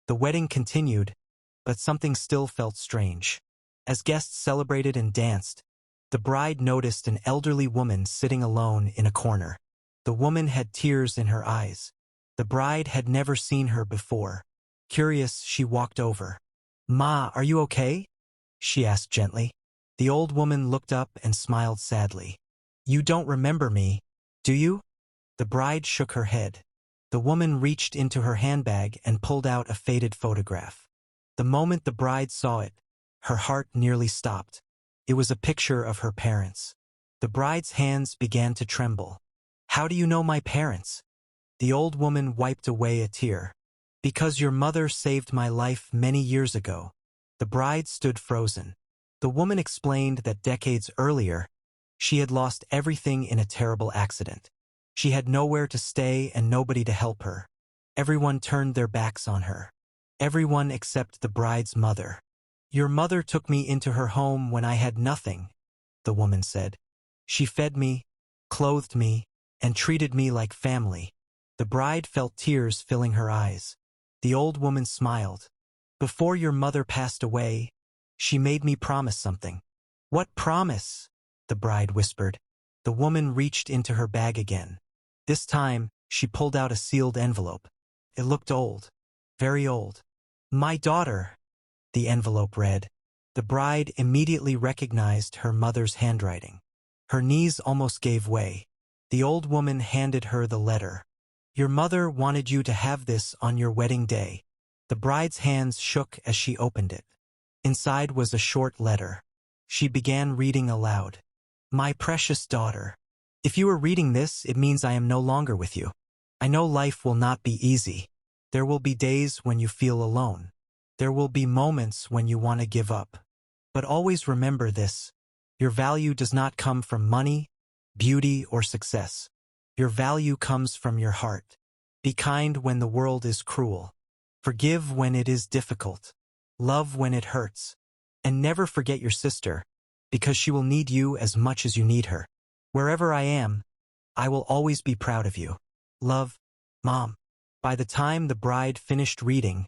The wedding continued, but something still felt strange. As guests celebrated and danced, the bride noticed an elderly woman sitting alone in a corner. The woman had tears in her eyes. The bride had never seen her before. Curious, she walked over. "Ma, are you okay?" she asked gently. The old woman looked up and smiled sadly. "You don't remember me, do you?" The bride shook her head. The woman reached into her handbag and pulled out a faded photograph. The moment the bride saw it, her heart nearly stopped. It was a picture of her parents. The bride's hands began to tremble. "How do you know my parents?" The old woman wiped away a tear. "Because your mother saved my life many years ago." The bride stood frozen. The woman explained that decades earlier, she had lost everything in a terrible accident. She had nowhere to stay and nobody to help her. Everyone turned their backs on her. Everyone except the bride's mother. "Your mother took me into her home when I had nothing," the woman said. "She fed me, clothed me, and treated me like family." The bride felt tears filling her eyes. The old woman smiled. "Before your mother passed away, she made me promise something." "What promise?" the bride whispered. The woman reached into her bag again. This time, she pulled out a sealed envelope. It looked old. Very old. "My daughter," the envelope read. The bride immediately recognized her mother's handwriting. Her knees almost gave way. The old woman handed her the letter. "Your mother wanted you to have this on your wedding day." The bride's hands shook as she opened it. Inside was a short letter. She began reading aloud. "My precious daughter, if you are reading this, it means I am no longer with you. I know life will not be easy. There will be days when you feel alone. There will be moments when you want to give up. But always remember this. Your value does not come from money, beauty, or success. Your value comes from your heart. Be kind when the world is cruel. Forgive when it is difficult. Love when it hurts. And never forget your sister, because she will need you as much as you need her. Wherever I am, I will always be proud of you. Love, Mom." By the time the bride finished reading,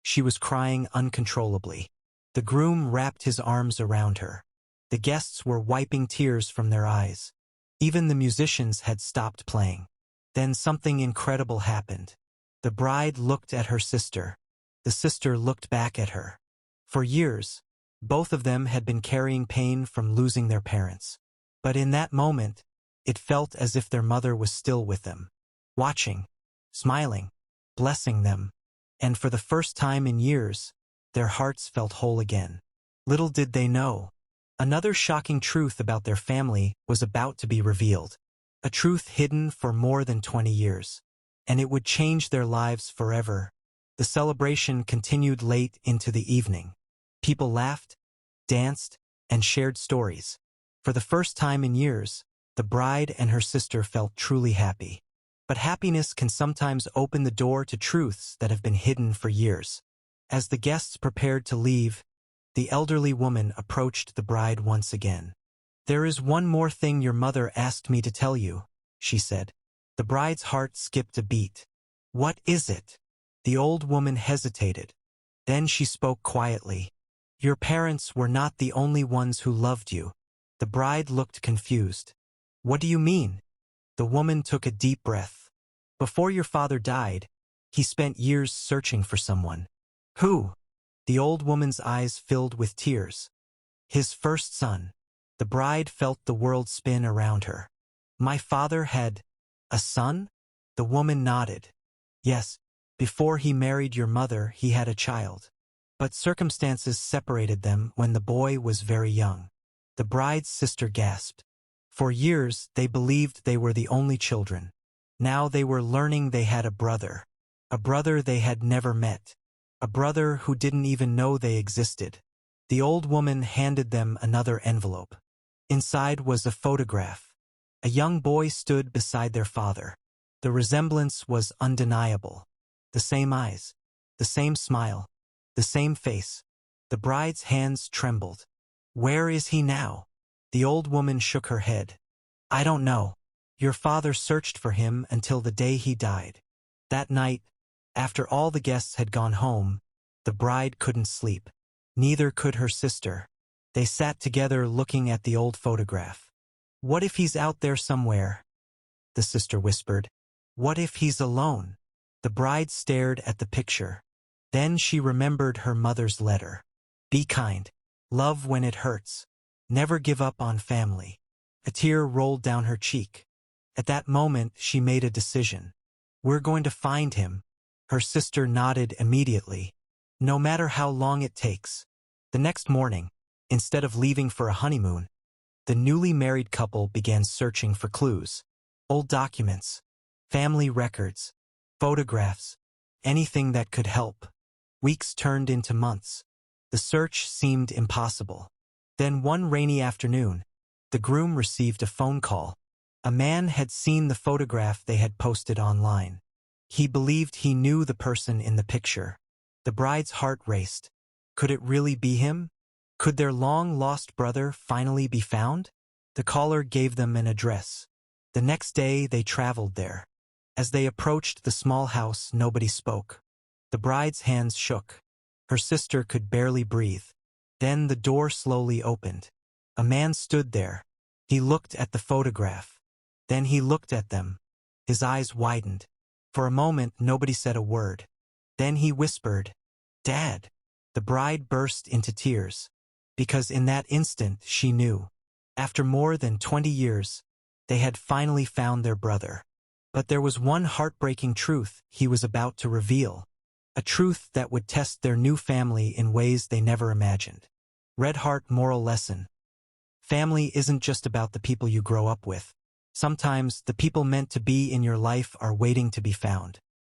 she was crying uncontrollably. The groom wrapped his arms around her. The guests were wiping tears from their eyes. Even the musicians had stopped playing. Then something incredible happened. The bride looked at her sister. The sister looked back at her. For years, both of them had been carrying pain from losing their parents. But in that moment, it felt as if their mother was still with them, watching, smiling, blessing them. And for the first time in years, their hearts felt whole again. Little did they know, another shocking truth about their family was about to be revealed. A truth hidden for more than 20 years. And it would change their lives forever. The celebration continued late into the evening. People laughed, danced, and shared stories. For the first time in years, the bride and her sister felt truly happy. But happiness can sometimes open the door to truths that have been hidden for years. As the guests prepared to leave, the elderly woman approached the bride once again. "There is one more thing your mother asked me to tell you," she said. The bride's heart skipped a beat. "What is it?" The old woman hesitated. Then she spoke quietly. "Your parents were not the only ones who loved you." The bride looked confused. "What do you mean?" The woman took a deep breath. "Before your father died, he spent years searching for someone." "Who?" The old woman's eyes filled with tears. "His first son." The bride felt the world spin around her. "My father had a son?" The woman nodded. "Yes, before he married your mother, he had a child. But circumstances separated them when the boy was very young." The bride's sister gasped. For years, they believed they were the only children. Now they were learning they had a brother they had never met, a brother who didn't even know they existed. The old woman handed them another envelope. Inside was a photograph. A young boy stood beside their father. The resemblance was undeniable. The same eyes, the same smile, the same face. The bride's hands trembled. "Where is he now?" The old woman shook her head. "I don't know. Your father searched for him until the day he died." That night, After all the guests had gone home, the bride couldn't sleep. Neither could her sister. They sat together looking at the old photograph. "What if he's out there somewhere?" the sister whispered. "What if he's alone?" The bride stared at the picture. Then she remembered her mother's letter. "Be kind. Love when it hurts. Never give up on family." A tear rolled down her cheek. At that moment, she made a decision. "We're going to find him." Her sister nodded immediately. "No matter how long it takes." The next morning, instead of leaving for a honeymoon, the newly married couple began searching for clues. Old documents, family records, photographs, anything that could help. Weeks turned into months. The search seemed impossible. Then one rainy afternoon, the groom received a phone call. A man had seen the photograph they had posted online. He believed he knew the person in the picture. The bride's heart raced. Could it really be him? Could their long-lost brother finally be found? The caller gave them an address. The next day, they traveled there. As they approached the small house, nobody spoke. The bride's hands shook. Her sister could barely breathe. Then the door slowly opened. A man stood there. He looked at the photograph. Then he looked at them. His eyes widened. For a moment, nobody said a word. Then he whispered, "Dad." The bride burst into tears. Because in that instant, she knew. After more than 20 years, they had finally found their brother. But there was one heartbreaking truth he was about to reveal. A truth that would test their new family in ways they never imagined. Red Heart moral lesson. Family isn't just about the people you grow up with. Sometimes the people meant to be in your life are waiting to be found.